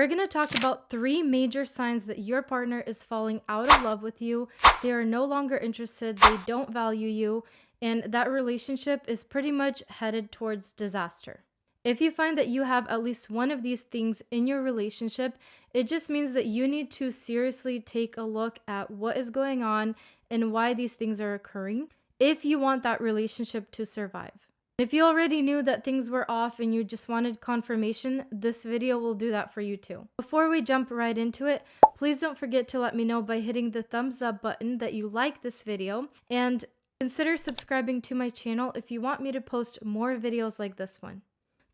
we're going to talk about 3 major signs that your partner is falling out of love with you. They are no longer interested, they don't value you, and that relationship is pretty much headed towards disaster. If you find that you have at least one of these things in your relationship, it just means that you need to seriously take a look at what is going on and why these things are occurring if you want that relationship to survive. If you already knew that things were off and you just wanted confirmation, this video will do that for you too. Before we jump right into it, please don't forget to let me know by hitting the thumbs up button that you like this video, and consider subscribing to my channel if you want me to post more videos like this one.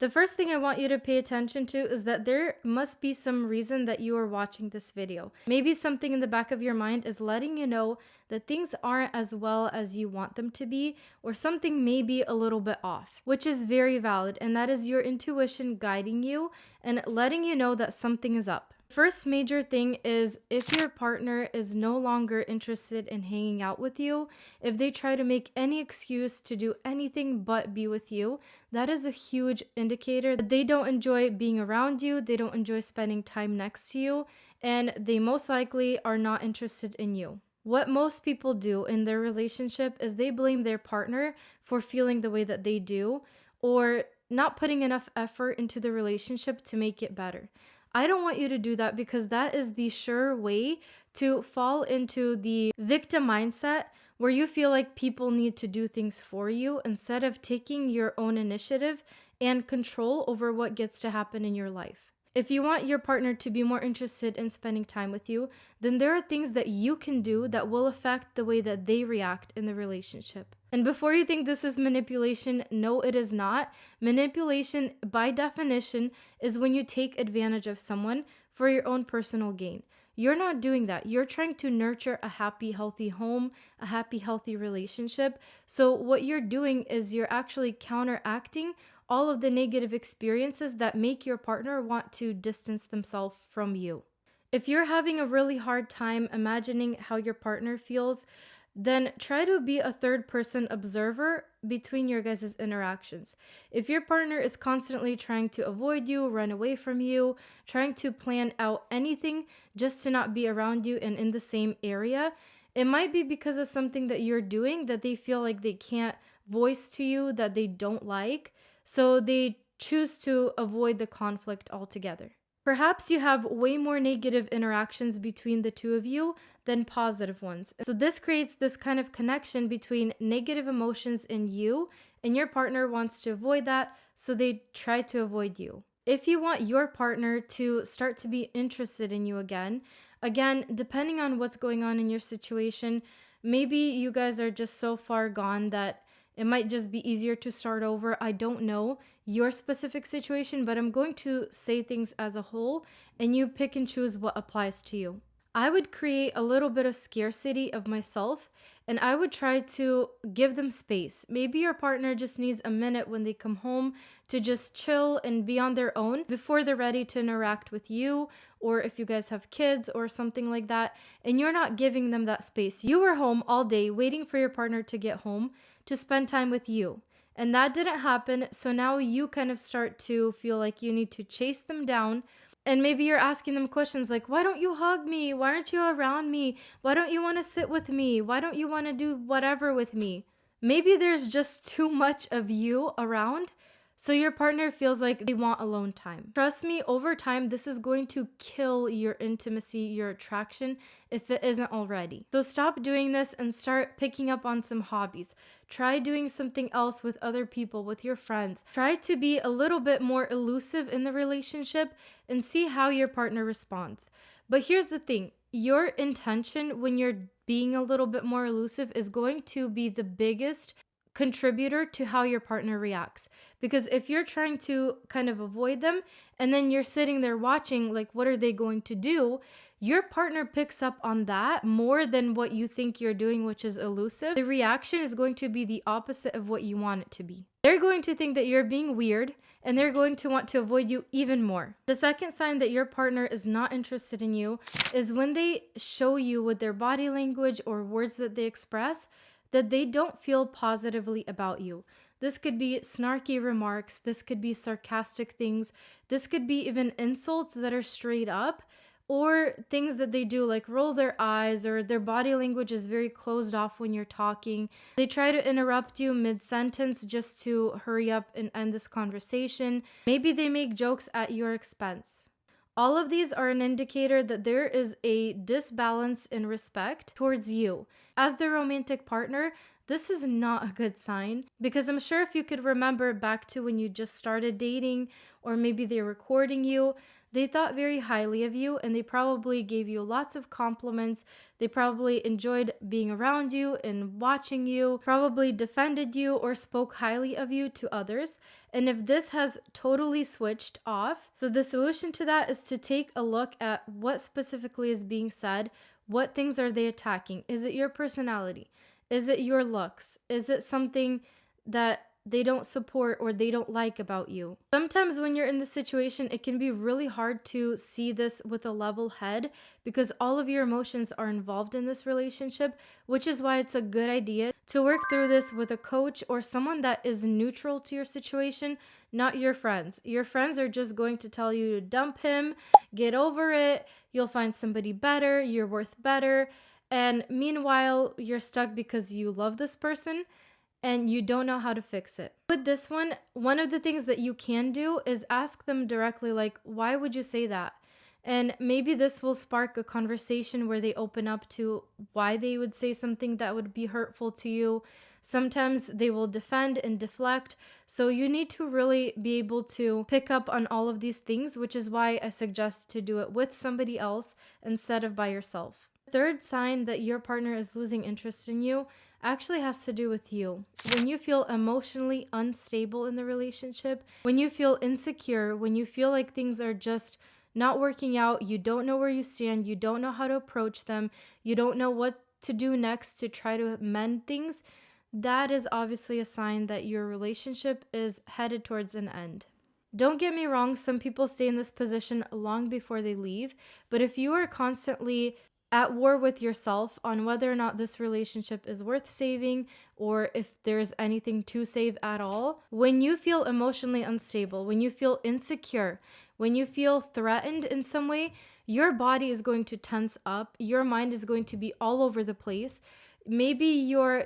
The first thing I want you to pay attention to is that there must be some reason that you are watching this video. Maybe something in the back of your mind is letting you know that things aren't as well as you want them to be, or something may be a little bit off, which is very valid, and that is your intuition guiding you and letting you know that something is up. First major thing is if your partner is no longer interested in hanging out with you, if they try to make any excuse to do anything but be with you, that is a huge indicator that they don't enjoy being around you, they don't enjoy spending time next to you, and they most likely are not interested in you. What most people do in their relationship is they blame their partner for feeling the way that they do, or not putting enough effort into the relationship to make it better. I don't want you to do that, because that is the sure way to fall into the victim mindset where you feel like people need to do things for you instead of taking your own initiative and control over what gets to happen in your life. If you want your partner to be more interested in spending time with you, then there are things that you can do that will affect the way that they react in the relationship. And before you think this is manipulation, no, it is not. Manipulation, by definition, is when you take advantage of someone for your own personal gain. You're not doing that. You're trying to nurture a happy, healthy home, a happy, healthy relationship. So what you're doing is you're actually counteracting all of the negative experiences that make your partner want to distance themselves from you. If you're having a really hard time imagining how your partner feels, then try to be a third-person observer between your guys' interactions. If your partner is constantly trying to avoid you, run away from you, trying to plan out anything just to not be around you and in the same area, it might be because of something that you're doing that they feel like they can't voice to you, that they don't like, so they choose to avoid the conflict altogether. Perhaps you have way more negative interactions between the two of you than positive ones. So this creates this kind of connection between negative emotions in you, and your partner wants to avoid that, so they try to avoid you. If you want your partner to start to be interested in you again, depending on what's going on in your situation, maybe you guys are just so far gone that it might just be easier to start over. I don't know your specific situation, but I'm going to say things as a whole, and you pick and choose what applies to you. I would create a little bit of scarcity of myself, and I would try to give them space. Maybe your partner just needs a minute when they come home to just chill and be on their own before they're ready to interact with you, or if you guys have kids or something like that, and you're not giving them that space. You were home all day waiting for your partner to get home to spend time with you, and that didn't happen, so now you kind of start to feel like you need to chase them down. And maybe you're asking them questions like, why don't you hug me? Why aren't you around me? Why don't you want to sit with me? Why don't you want to do whatever with me? Maybe there's just too much of you around, so your partner feels like they want alone time. Trust me, over time, this is going to kill your intimacy, your attraction, if it isn't already. So stop doing this and start picking up on some hobbies. Try doing something else with other people, with your friends. Try to be a little bit more elusive in the relationship and see how your partner responds. But here's the thing. Your intention when you're being a little bit more elusive is going to be the biggest contributor to how your partner reacts. Because if you're trying to kind of avoid them and then you're sitting there watching, like, what are they going to do? Your partner picks up on that more than what you think you're doing, which is elusive. The reaction is going to be the opposite of what you want it to be. They're going to think that you're being weird, and they're going to want to avoid you even more. The second sign that your partner is not interested in you is when they show you with their body language or words that they express that they don't feel positively about you. This could be snarky remarks. This could be sarcastic things. This could be even insults that are straight up, or things that they do like roll their eyes, or their body language is very closed off when you're talking. They try to interrupt you mid-sentence just to hurry up and end this conversation. Maybe they make jokes at your expense. All of these are an indicator that there is a disbalance in respect towards you. As the romantic partner, this is not a good sign, because I'm sure if you could remember back to when you just started dating, or maybe they were courting you, they thought very highly of you, and they probably gave you lots of compliments. They probably enjoyed being around you and watching you, probably defended you or spoke highly of you to others. And if this has totally switched off, so the solution to that is to take a look at what specifically is being said. What things are they attacking? Is it your personality? Is it your looks? Is it something that they don't support or they don't like about you? Sometimes when you're in this situation, it can be really hard to see this with a level head, because all of your emotions are involved in this relationship, which is why it's a good idea to work through this with a coach or someone that is neutral to your situation, not your friends. Your friends are just going to tell you to dump him, get over it, you'll find somebody better, you're worth better. And meanwhile, you're stuck because you love this person and you don't know how to fix it. With this one of the things that you can do is ask them directly, like, why would you say that? And maybe this will spark a conversation where they open up to why they would say something that would be hurtful to you. Sometimes they will defend and deflect. So you need to really be able to pick up on all of these things, which is why I suggest to do it with somebody else instead of by yourself. The third sign that your partner is losing interest in you actually has to do with you. When you feel emotionally unstable in the relationship, when you feel insecure, when you feel like things are just not working out, you don't know where you stand, you don't know how to approach them, you don't know what to do next to try to mend things, that is obviously a sign that your relationship is headed towards an end. Don't get me wrong, some people stay in this position long before they leave, but if you are constantly at war with yourself on whether or not this relationship is worth saving, or if there's anything to save at all, when you feel emotionally unstable, when you feel insecure, when you feel threatened in some way, your body is going to tense up, your mind is going to be all over the place. Maybe your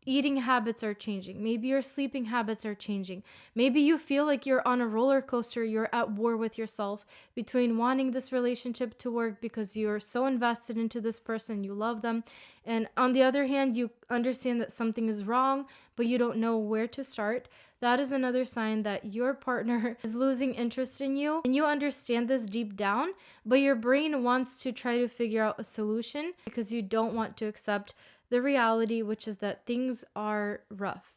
eating habits are changing. Maybe your sleeping habits are changing. Maybe you feel like you're on a roller coaster. You're at war with yourself between wanting this relationship to work because you're so invested into this person, you love them. And on the other hand, you understand that something is wrong, but you don't know where to start. That is another sign that your partner is losing interest in you. And you understand this deep down, but your brain wants to try to figure out a solution because you don't want to accept the reality, which is that things are rough.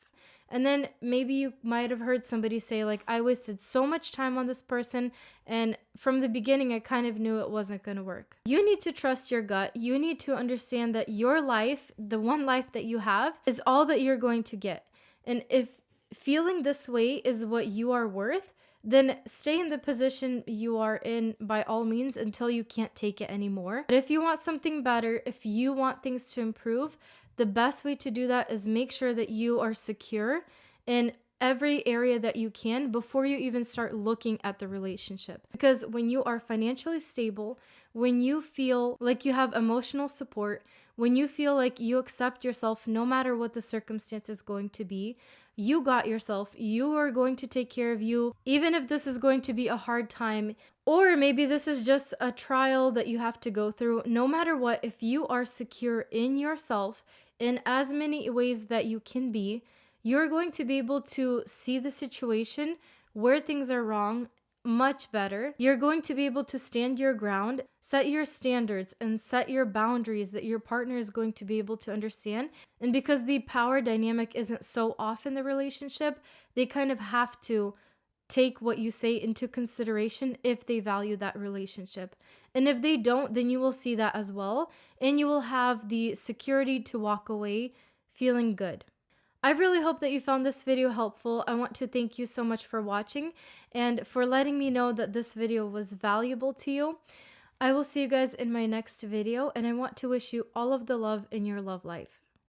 And then maybe you might have heard somebody say, like, I wasted so much time on this person, and from the beginning I kind of knew it wasn't going to work. You need to trust your gut. You need to understand that your life, the one life that you have, is all that you're going to get. And if feeling this way is what you are worth, then stay in the position you are in by all means until you can't take it anymore. But if you want something better, if you want things to improve, the best way to do that is make sure that you are secure in every area that you can before you even start looking at the relationship. Because when you are financially stable, when you feel like you have emotional support, when you feel like you accept yourself no matter what the circumstance is going to be, you got yourself. You are going to take care of you, even if this is going to be a hard time, or maybe this is just a trial that you have to go through. No matter what, if you are secure in yourself in as many ways that you can be, you're going to be able to see the situation where things are wrong much better. You're going to be able to stand your ground, set your standards, and set your boundaries that your partner is going to be able to understand. And because the power dynamic isn't so off in the relationship, they kind of have to take what you say into consideration if they value that relationship. And if they don't, then you will see that as well, and you will have the security to walk away feeling good. I really hope that you found this video helpful. I want to thank you so much for watching and for letting me know that this video was valuable to you. I will see you guys in my next video, and I want to wish you all of the love in your love life.